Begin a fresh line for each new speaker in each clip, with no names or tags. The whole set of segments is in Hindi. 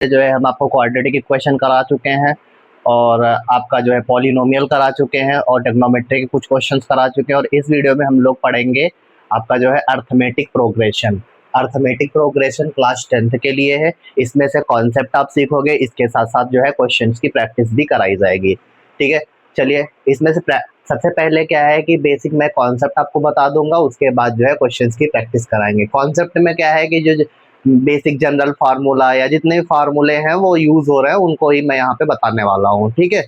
जो है हम आपको क्वाड्रेटिक इक्वेशन करा चुके हैं और आपका जो है पॉलिनोमियल करा चुके हैं और ट्रिग्नोमेट्री के कुछ क्वेश्चंस करा चुके हैं। और इस वीडियो में हम लोग पढ़ेंगे आपका जो है arithmetic progression. Arithmetic progression class 10th के लिए है। इसमें से कॉन्सेप्ट आप सीखोगे, इसके साथ साथ जो है क्वेश्चंस की प्रैक्टिस भी कराई जाएगी। ठीक है, चलिए इसमें से सबसे पहले क्या है कि बेसिक मैं कॉन्सेप्ट आपको बता दूंगा, उसके बाद जो है क्वेश्चंस की प्रैक्टिस कराएंगे। कॉन्सेप्ट में क्या है कि जो बेसिक जनरल फार्मूला या जितने भी फार्मूले हैं वो यूज हो रहे हैं उनको ही मैं यहाँ पे बताने वाला हूँ। ठीक है,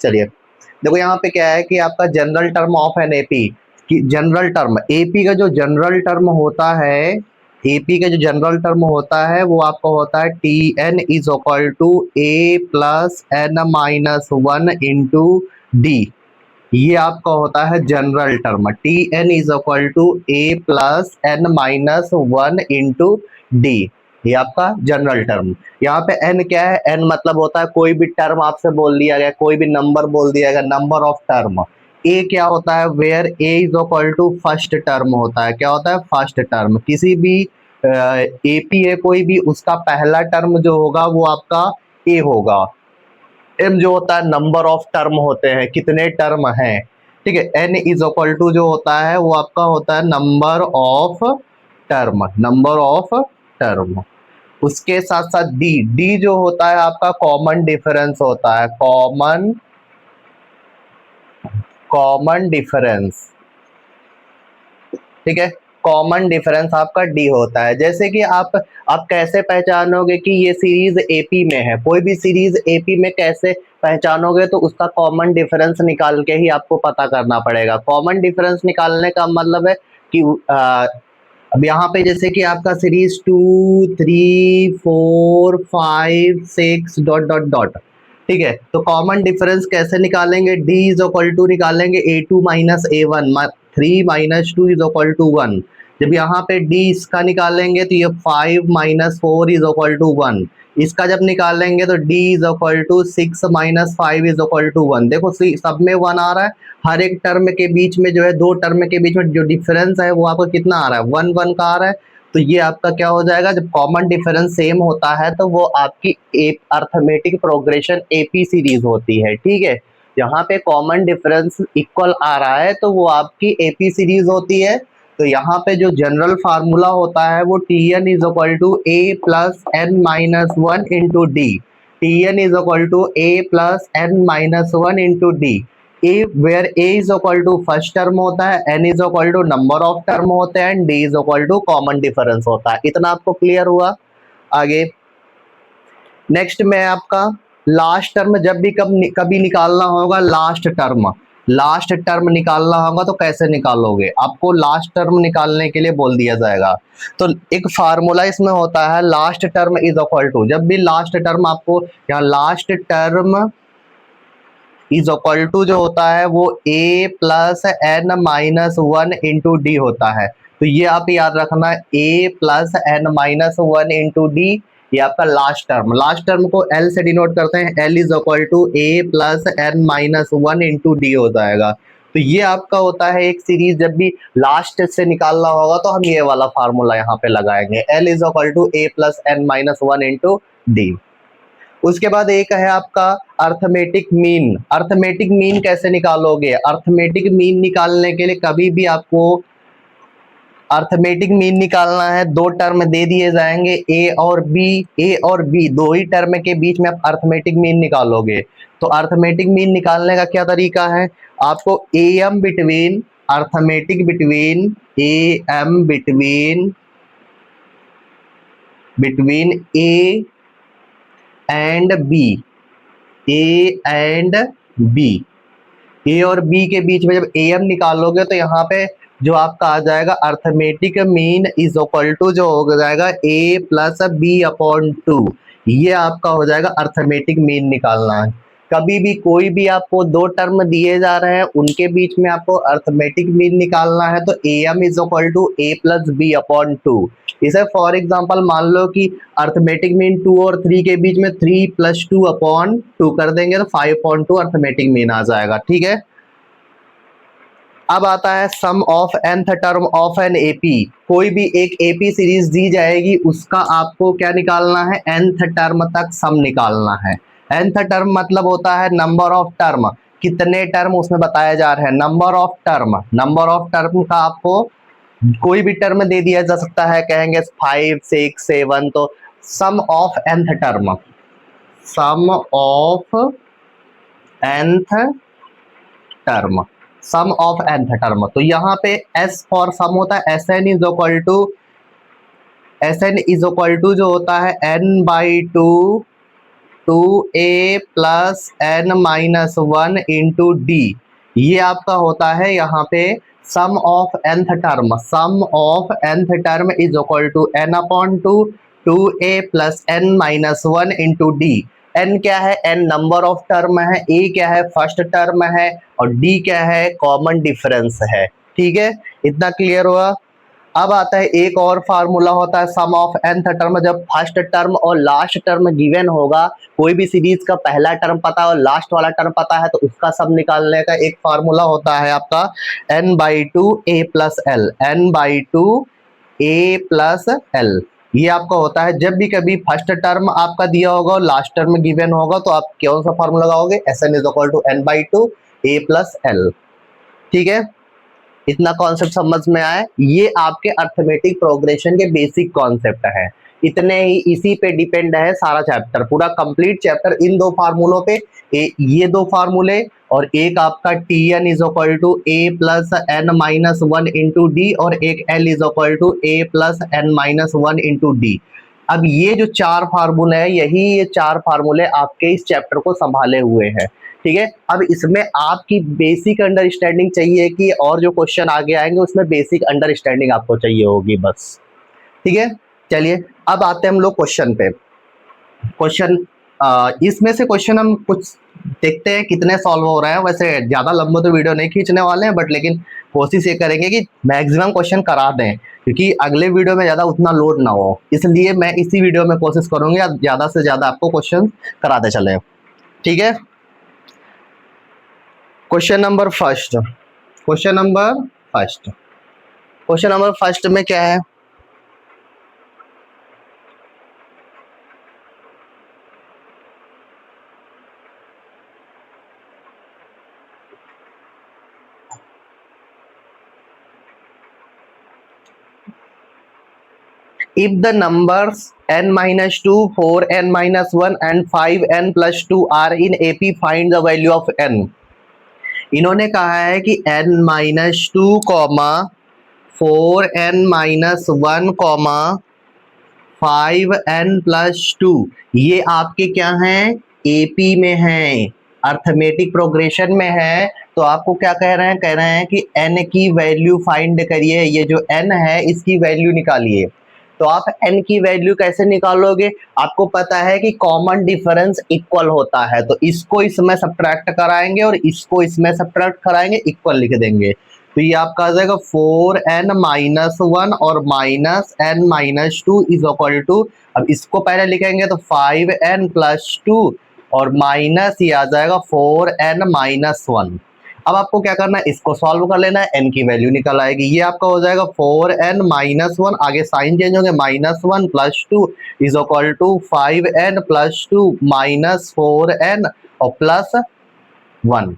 चलिए देखो यहाँ पे क्या है कि आपका general term of an AP कि जनरल टर्म एपी का जो जनरल टर्म होता है, एपी का जो जनरल टर्म होता है वो आपका होता है t n is equal to a plus n minus one into D. ये आपका होता है general term t n is equal to a plus n minus one into D. ये आपका जनरल टर्म। यहाँ पे एन क्या है? एन मतलब होता है कोई भी टर्म आपसे बोल दिया गया, कोई भी नंबर बोल दिया गया, नंबर ऑफ टर्म। ए क्या होता है? Where a is equal to first term होता है। क्या होता है? First term. किसी भी एपी है कोई भी, उसका पहला टर्म जो होगा वो आपका ए होगा। एम जो होता है नंबर ऑफ टर्म होते हैं, कितने टर्म हैं। ठीक है, एन इज इक्वल टू जो होता है वो आपका होता है number of term, number of term. उसके साथ साथ डी, डी जो होता है आपका कॉमन डिफरेंस होता है, कॉमन डिफरेंस। ठीक है, कॉमन डिफरेंस आपका डी होता है। जैसे कि आप कैसे पहचानोगे कि ये सीरीज एपी में है? कोई भी सीरीज एपी में कैसे पहचानोगे? तो उसका कॉमन डिफरेंस निकाल के ही आपको पता करना पड़ेगा। कॉमन डिफरेंस निकालने का मतलब है कि अब यहाँ पे जैसे कि आपका सीरीज 2 3 4 5 6 डॉट डॉट डॉट। ठीक है, तो कॉमन डिफरेंस कैसे निकालेंगे? डी इज इक्वल टू निकालेंगे A two minus A one, 3 minus 2 is equal to 1। जब यहाँ पे डी इसका निकालेंगे तो ये 5 माइनस 4 इज इक्वल टू 1। इसका जब निकालेंगे तो d is equal to 6 minus 5 is equal to 1। देखो सब में 1 आ रहा है। हर एक टर्म के बीच में जो है, दो टर्म के बीच में जो डिफरेंस है वो आपको कितना आ रहा है? 1 1 का आ रहा है। तो ये आपका क्या हो जाएगा? जब कॉमन डिफरेंस सेम होता है तो वो आपकी अर्थमेटिक प्रोग्रेशन एपी सीरीज होती है। ठीक है, यहाँ पे कॉमन डिफरेंस इक्वल आ रहा है तो वो आपकी एपी सीरीज होती है। तो यहाँ पे जो जनरल फार्मूला होता है वो t n is equal to a plus n minus one into d. T n is equal to a plus n minus one into d. A where a is equal to first term होता है, n is equal to number of term होते हैं, d is equal to common difference होता है। इतना आपको क्लियर हुआ? आगे नेक्स्ट में आपका लास्ट टर्म जब भी कभी निकालना होगा, लास्ट टर्म निकालना होगा तो कैसे निकालोगे? आपको लास्ट टर्म निकालने के लिए बोल दिया जाएगा। तो एक फार्मूला इसमें होता है last term is equal to, जब भी लास्ट टर्म आपको यहाँ last term is equal to जो होता है वो a plus n minus one into d होता है। तो ये आप याद रखना, a plus n minus one into D, ये आपका लास्ट टर्म। लास्ट टर्म को L से डिनोट करते हैं, L is equal to a plus n minus one into d हो जाएगा। तो ये आपका होता है एक सीरीज, जब भी लास्ट से निकालना होगा तो हम ये वाला फार्मूला यहाँ पे लगाएंगे, L is equal to a plus n minus one into d. उसके बाद एक है आपका अर्थमेटिक मीन। अर्थमेटिक मीन कैसे निकालोगे? अर्थमेटिक मीन निकालने के लिए कभी भी आपको अर्थमेटिक मीन निकालना है, दो टर्म दे दिए जाएंगे ए और बी, दो ही टर्म के बीच में आप अर्थमेटिक मीन निकालोगे। तो अर्थमेटिक मीन निकालने का क्या तरीका है? आपको A M between, arithmetic between A M between A and B, A and B, A और बी के बीच में जब ए एम निकालोगे तो यहाँ पे जो आपका आ जाएगा arithmetic mean is equal to जो हो जाएगा a plus b upon two. ये आपका हो जाएगा अर्थमेटिक मीन निकालना है। कभी भी कोई भी आपको दो टर्म दिए जा रहे हैं उनके बीच में आपको अर्थमेटिक मीन निकालना है तो a m is equal to a plus b upon two. इसे फॉर एग्जाम्पल मान लो कि अर्थमेटिक मीन 2 और 3 के बीच में 3 प्लस 2 अपॉन 2 कर देंगे तो 5 अपॉन 2 अर्थमेटिक मीन आ जाएगा। ठीक है, अब आता है sum of nth term of an AP. कोई भी एक एपी सीरीज दी जाएगी, उसका आपको क्या निकालना है, nth टर्म तक सम निकालना है। nth टर्म मतलब होता है नंबर ऑफ टर्म, कितने टर्म उसमें बताया जा रहे हैं, number of term. Number of term का आपको कोई भी टर्म दे दिया जा सकता है, कहेंगे 5 6 7, तो sum of nth term, sum of nth term, sum of nth term. तो यहाँ पे s फॉर सम होता है, Sn इज इक्वल टू जो होता है n/2 two a plus n minus 1 into D. ये आपका होता है यहाँ पे sum of nth term. Sum of nth term is equal to n/2 two a plus n minus 1 into D. n क्या है, n नंबर ऑफ टर्म है, a क्या है फर्स्ट टर्म है, और d क्या है कॉमन डिफरेंस है। ठीक है, इतना क्लियर हुआ। अब आता है एक और फार्मूला होता है सम ऑफ nth टर्म। जब फर्स्ट टर्म और लास्ट टर्म गिवन होगा, कोई भी सीरीज का पहला टर्म पता है और लास्ट वाला टर्म पता है, तो उसका सम निकालने का एक फार्मूला होता है आपका n/2 a plus L, n/2 a plus L. ये आपका होता है जब भी कभी फर्स्ट टर्म आपका दिया होगा और लास्ट टर्म गिवन होगा, तो आप कौन सा फार्मूला लगाओगे, Sn is equal to n/2 a plus l. ठीक है, इतना कॉन्सेप्ट समझ में आए। ये आपके अर्थमेटिक प्रोग्रेशन के बेसिक कॉन्सेप्ट है। इतने ही, इसी पे डिपेंड है सारा चैप्टर, पूरा कंप्लीट चैप्टर इन दो फार्मूलों पे। ये दो फार्मूले और एक आपका t n is equal to a plus n minus 1 into d, और एक l is equal to a plus n minus 1 into d. अब ये जो चार फार्मूले हैं, ये चार फार्मूले आपके इस चैप्टर को संभाले हुए हैं। ठीक है, अब इसमें आपकी बेसिक अंडरस्टैंडिंग चाहिए कि और जो क्वेश्चन आगे आएंगे उसमें बेसिक अंडरस्टैंडिंग आपको चाहिए होगी बस। ठीक है, चलिए अब आते हैं हम लोग क्वेश्चन पे। क्वेश्चन इसमें से क्वेश्चन हम कुछ देखते हैं कितने सॉल्व हो रहे हैं। वैसे ज्यादा लंबा तो वीडियो नहीं खींचने वाले हैं, बट लेकिन कोशिश ये करेंगे कि मैक्सिमम क्वेश्चन करा दें, क्योंकि अगले वीडियो में ज्यादा उतना लोड ना हो, इसलिए मैं इसी वीडियो में कोशिश करूंगी ज्यादा से ज्यादा आपको क्वेश्चन कराते चले। ठीक है, question number first, question number first, question number first में क्या है, if the numbers n-2 4n-1 and 5n+2 are in AP, find the value of n। इन्होंने कहा है कि n-2 4n-1 5n+2 ये आपके क्या हैं, एपी में हैं, अर्थमेटिक प्रोग्रेशन में है। तो आपको क्या कह रहे हैं, कह रहे हैं कि n की वैल्यू फाइंड करिए, ये जो n है इसकी वैल्यू निकालिए। तो आप n की वैल्यू कैसे निकालोगे, आपको पता है कि कॉमन डिफरेंस इक्वल होता है, तो इसको इसमें सब्ट्रैक्ट कराएंगे और इसको इसमें सब्ट्रैक्ट कराएंगे, इक्वल लिख देंगे। तो ये आपका आ जाएगा 4n-1 और -n-2 इज इक्वल टू, अब इसको पहले लिखेंगे तो 5n+2 और माइनस ये आ जाएगा 4n-1। अब आपको क्या करना है, इसको सॉल्व कर लेना है, n की वैल्यू निकल आएगी। ये आपका हो जाएगा 4n-1, आगे साइन चेंज होंगे, -1+2 is equal to 5n+2 -4n और +1।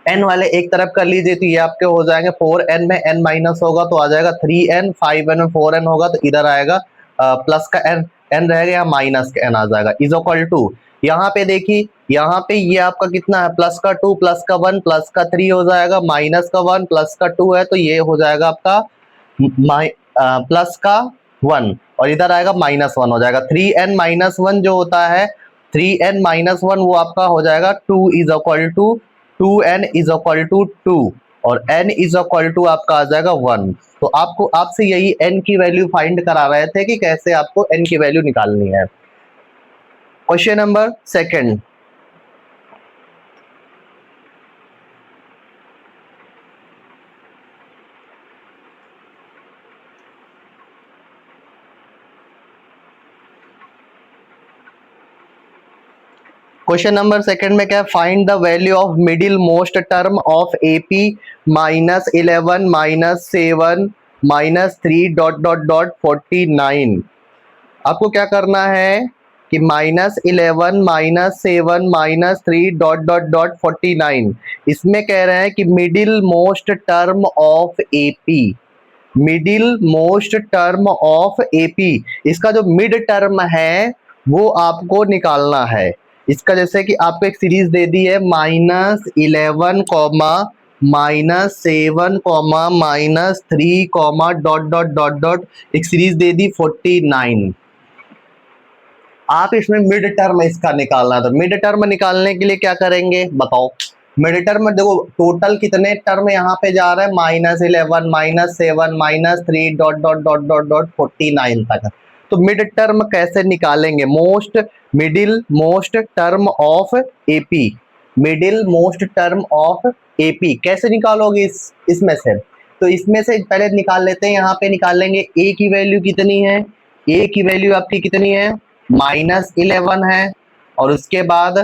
n वाले एक तरफ कर लीजिए, तो ये आपके हो जाएंगे 4n में n माइनस होगा तो आ जाएगा 3n, 5n में 4n होगा तो इधर आएगा प्लस का n रहेगा, या माइनस का n आ जाएगा, इज इक्वल टू। यहाँ पे देखिए, यहाँ पे ये आपका कितना है, प्लस का 2 प्लस का 1 प्लस का 3 हो जाएगा, माइनस का 1 प्लस का 2 है, तो ये हो जाएगा आपका प्लस का 1, और इधर आएगा -1 हो जाएगा। 3n-1 जो होता है, 3n-1 वो आपका हो जाएगा 2 is equal to 2n is equal to 2 और n इज इक्वल टू आपका आ जाएगा 1। तो आपको, आपसे यही n की वैल्यू फाइंड करा रहे थे कि कैसे आपको n की वैल्यू निकालनी है। Question number second, question number second में क्या है, find the value of middle most term of AP -11 -7 -3 dot dot dot 49। आपको क्या करना है कि -11 -7 -3 डॉट डॉट डॉट 49, इसमें कह रहे हैं कि middle most term of AP, middle most term of AP, इसका जो मिड टर्म है वो आपको निकालना है। इसका जैसे कि आपको एक सीरीज दे दी है -11 -7 -3 डॉट डॉट डॉट डॉट, एक सीरीज दे दी 49। आप इसमें मिड टर्म इसका निकालना, तो मिड टर्म निकालने के लिए क्या करेंगे बताओ। मिड टर्म देखो टोटल कितने टर्म यहाँ पे जा रहे हैं, -11 -7 -3 dot dot dot dot dot 49 तक। तो मिड टर्म कैसे निकालेंगे, middle most term of AP, middle most term of AP कैसे निकालोगे इसमें से, तो इसमें से पहले निकाल लेते हैं। यहाँ पे निकाल लेंगे ए की वैल्यू कितनी है, ए की वैल्यू आपकी कितनी है -11 है, और उसके बाद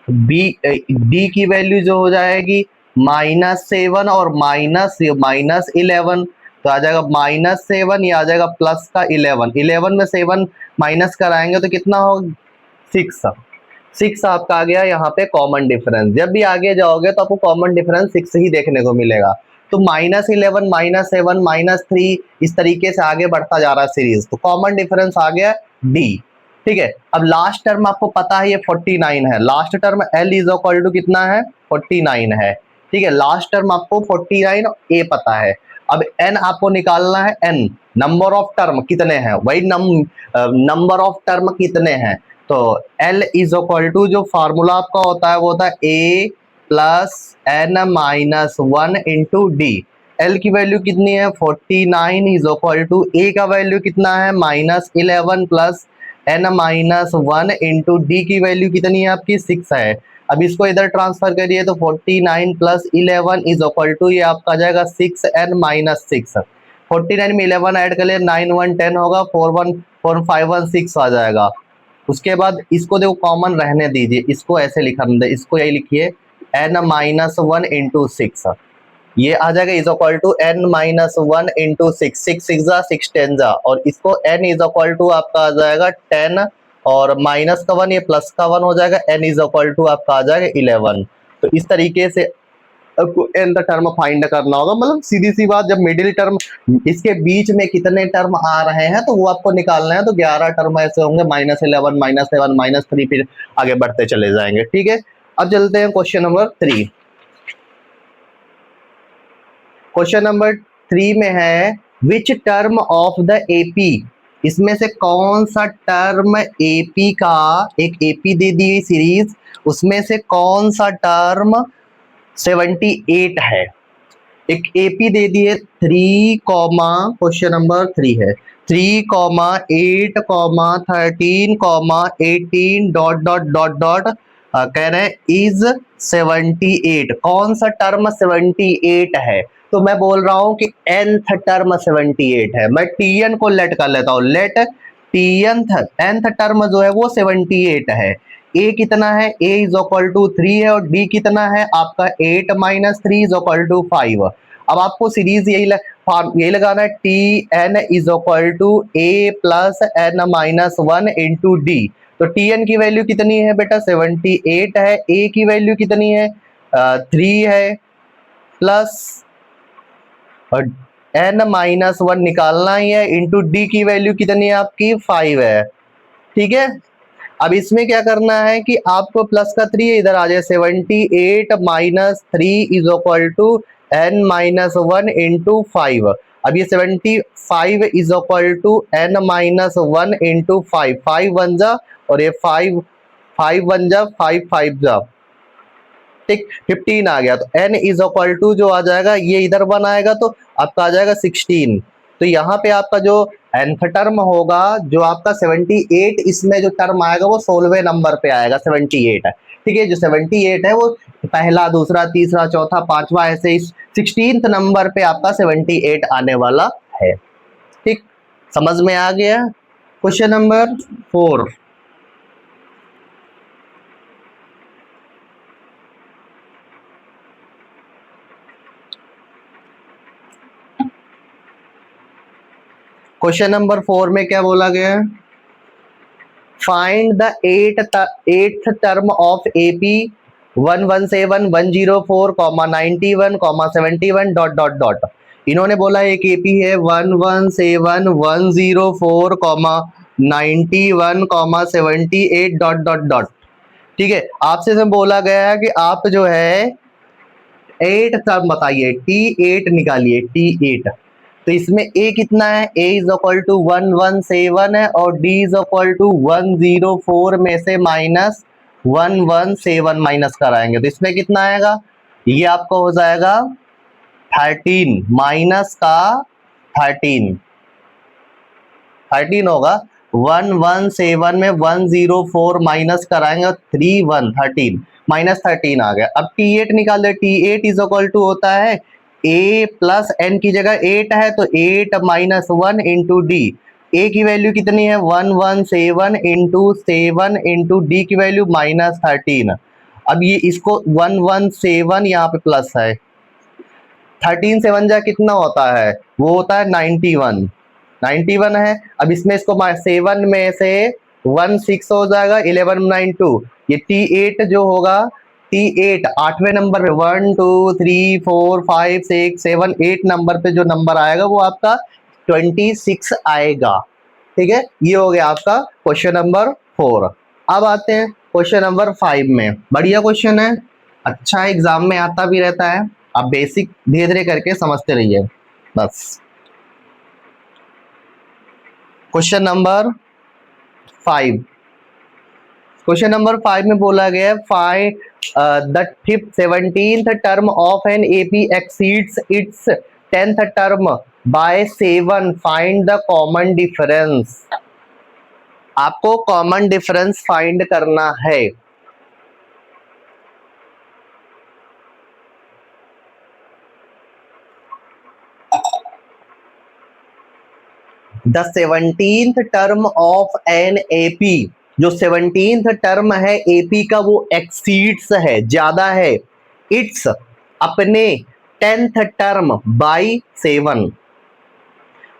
डी की वैल्यू जो हो जाएगी -7 और -11, तो आ जाएगा -7, ये आ जाएगा प्लस का 11 में 7 माइनस कराएंगे तो कितना होगा 6 आपका आ गया यहाँ पे कॉमन डिफरेंस। जब भी आगे जाओगे तो आपको कॉमन डिफरेंस 6 ही देखने को मिलेगा। तो -11 -7 -3 इस तरीके से आगे बढ़ता जा रहा है सीरीज, तो कॉमन डिफरेंस आ गया डी। ठीक है, अब लास्ट टर्म आपको पता है ये 49 है, last term L is equal to कितना है 49 है। ठीक है, लास्ट टर्म आपको 49 ए पता है। अब n आपको निकालना है, n नंबर ऑफ टर्म कितने हैं, वही नंबर ऑफ टर्म कितने हैं, तो L इज इक्वल टू जो फार्मूला आपका होता है वो होता है a plus n minus 1 into D. L की वैल्यू कितनी है 49 इज इक्वल टू a का वैल्यू कितना है -11 plus n minus 1 into D की वैल्यू कितनी है आपकी 6 है। अब इसको इधर ट्रांसफर करिए तो 49 प्लस 11 इज इक्वल टू ये आपका आ जाएगा 6n माइनस 6। 49 में 11 ऐड कर लिए 9 1 10 होगा, 4 1 4 5 1 6 आ जाएगा। उसके बाद इसको देखो कॉमन रहने दीजिए, इसको ऐसे लिखा, इसको यही लिखिए n माइनस 1 इंटू 6, ये आ जाएगा is equal to n minus 1 into 6, 6 जा 6 10 जा, और इसको n इज इक्वल टू आपका आ जाएगा 10 और माइनस का 1 ये प्लस का 1 हो जाएगा, n इज इक्वल टू आपका आ जाएगा 11। तो इस तरीके से आपको nth टर्म फाइंड करना होगा। मतलब सीधी सी बात, जब मिडिल टर्म इसके बीच में कितने टर्म आ रहे हैं तो वो आपको निकालना है। तो 11 टर्म ऐसे होंगे -11 -7 -3, फिर आगे बढ़ते चले जाएंगे। ठीक है, अब चलते हैं क्वेश्चन नंबर 3। क्वेश्चन नंबर 3 में है which term of the AP, इसमें से कौन सा टर्म एपी का, एक एपी दे दी हुई सीरीज उसमें से कौन सा टर्म 78 है। एक एपी दे दी है 3, क्वेश्चन नंबर 3 है 3, 8, 13, 18 डॉट डॉट डॉट डॉट, कह रहे हैं इज 78, कौन सा टर्म 78 है। तो मैं बोल रहा हूं कि nth टर्म 78 है। मैं tn को लेट कर लेता हूं, लेट nth टर्म जो है वो 78 है। a कितना है, a इज इक्वल टू 3 है, और d कितना है आपका 8 माइनस 3 इज इक्वल टू 5। अब आपको सीरीज यही लगाना है, t n is equal to a plus n minus 1 into d. तो टी एन की वैल्यू कितनी है बेटा 78 है, a की वैल्यू कितनी है 3 है, प्लस और n माइनस 1 निकालना ही है, इंटू डी की वैल्यू कितनी है आपकी 5 है। ठीक है, अब इसमें क्या करना है कि आपको प्लस का 3 इधर आ जाए, 78 minus 3 is equal to n minus 1 into 5। अब ये 75 is equal to n minus 1 into 5, 5 1 जा, और ये 5 1 जा, 5 5 जा, ठीक 15 आ गया। तो n इज इक्वल टू जो आ जाएगा ये इधर 1 आएगा तो आपका आ जाएगा 16। तो यहाँ पे आपका जो nth टर्म होगा जो आपका 78, इसमें जो टर्म आएगा वो 16वें नंबर पे आएगा 78 है। ठीक है, जो 78 है वो पहला दूसरा तीसरा चौथा पांचवा ऐसे ही 16th नंबर पे आपका 78 आने वाला है। ठीक, समझ में आ गया। Question number 4। क्वेश्चन नंबर 4 में क्या बोला गया है? Find the eighth term of AP 117 104 91 71 dot dot dot. इन्होंने बोला एक एपी है 117 104 91 78 डॉट डॉट डॉट। ठीक है, आपसे इसमें बोला गया है कि आप जो है 8 टर्म बताइए, T8 निकालिए, T8। तो इसमें a कितना है? a इज इक्वल टू 117 है और d इज इक्वल टू 104 में से माइनस 117 माइनस कराएंगे तो इसमें कितना आएगा? ये आपका हो जाएगा 13 माइनस का 13 होगा। 117 में 104 माइनस कराएंगे 13 माइनस 13 आ गया। अब T8 निकाल दे। T8 इज इक्वल टू होता है a प्लस n की जगह 8 है तो 8 माइनस 1 इंटू डी। a की वैल्यू कितनी है? 117 इंटू 7 इंटू डी की वैल्यू माइनस 13। अब ये इसको 117 यहाँ पे प्लस है, 13 से 1 जा कितना होता है? वो होता है 91 है। अब इसमें इसको 7 में से 1 6 हो जाएगा, 11 9 2। ये T8 जो होगा, T8 8वें नंबर पे 1 2 3 4 5 6 7 8 नंबर पे जो नंबर आएगा वो आपका 26 आएगा। ठीक है, ये हो गया आपका क्वेश्चन नंबर 4। अब आते हैं क्वेश्चन नंबर 5 में। बढ़िया क्वेश्चन है, अच्छा एग्जाम में आता भी रहता है। आप बेसिक धीरे धीरे करके समझते रहिए बस। क्वेश्चन नंबर 5, क्वेश्चन नंबर 5 में बोला गया है find the 17th term of an AP exceeds its 10th term by 7, find the common difference. आपको कॉमन डिफरेंस फाइंड करना है। The 17th term of an AP, जो 17th टर्म है एपी का वो एक्सीड्स है, ज्यादा है, इट्स अपने 10th टर्म बाई 7।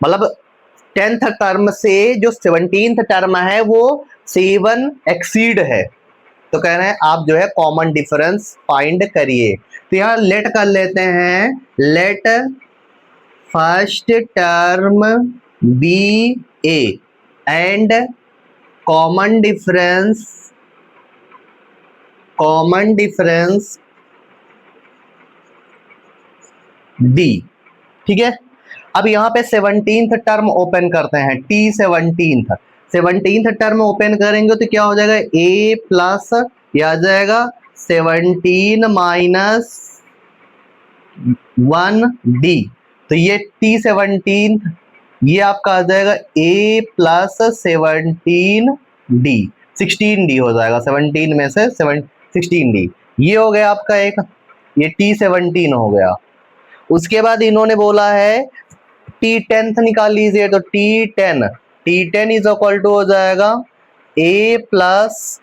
मतलब 10th टर्म से जो 17th टर्म है वो 7 एक्सीड है। तो कह रहे हैं आप जो है कॉमन डिफरेंस फाइंड करिए। तो यहां लेट कर लेते हैं, let first term be A and common difference d. ठीक है, अब यहां पे 17th टर्म ओपन करते हैं, T17th टर्म ओपन करेंगे तो क्या हो जाएगा? a प्लस आ जाएगा 17 माइनस 1d। तो ये T17 ये आपका आ जाएगा a प्लस 17d, 16d हो जाएगा। 17 में से 16d, ये हो गया आपका एक, ये T17 हो गया। उसके बाद इन्होंने बोला है T10th निकाल लीजिए, तो T10 इज इक्वल टू हो जाएगा a plus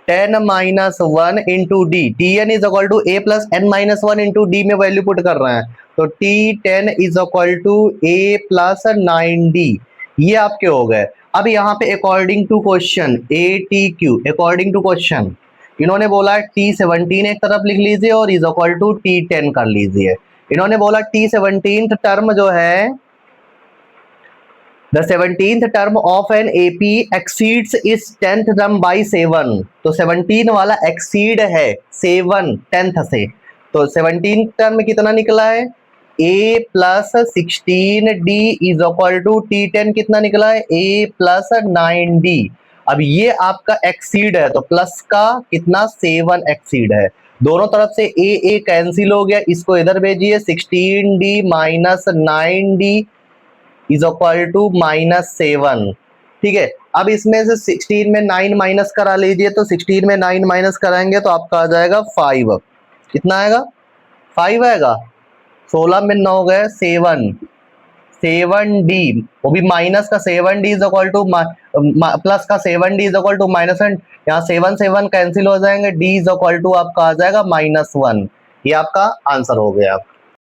10 minus 1 into D. Tn is equal to a plus n minus 1 into D में वैल्यू पुट कर रहे हैं तो T10 is equal to a plus 9d। ये आपके हो गए। अब यहाँ पे according to question ATQ, according to question इन्होंने बोला T17 एक तरफ लिख लीजिए और इज इक्वल टू T10 कर लीजिए। इन्होंने बोला T17th टर्म जो है, The 17th term of an AP exceeds its 10th term by 7। तो 17 वाला exceed है 7 10th से, तो 17 टर्म में कितना निकला है? a plus 16d is equal to T10 कितना निकला है? a plus 9d। अब ये आपका एक्सीड है तो प्लस का कितना? 7 एक्सीड है। दोनों तरफ से a कैंसिल हो गया, इसको इधर भेजिए, 16d minus 9d is equal to minus 7। ठीक है, अब इसमें से 16 में 9 माइनस करा लीजिए, तो 16 में 9 माइनस कराएंगे तो आपका आ जाएगा 5। कितना आएगा? 5 आएगा। 16 में 9 गए 7d, वो भी माइनस का 7d is equal two plus का 7d is equal to minus 1। यहाँ 7 कैंसिल हो जाएंगे, d इज इक्वल टू आपका आ जाएगा -1। ये आपका आंसर हो गया।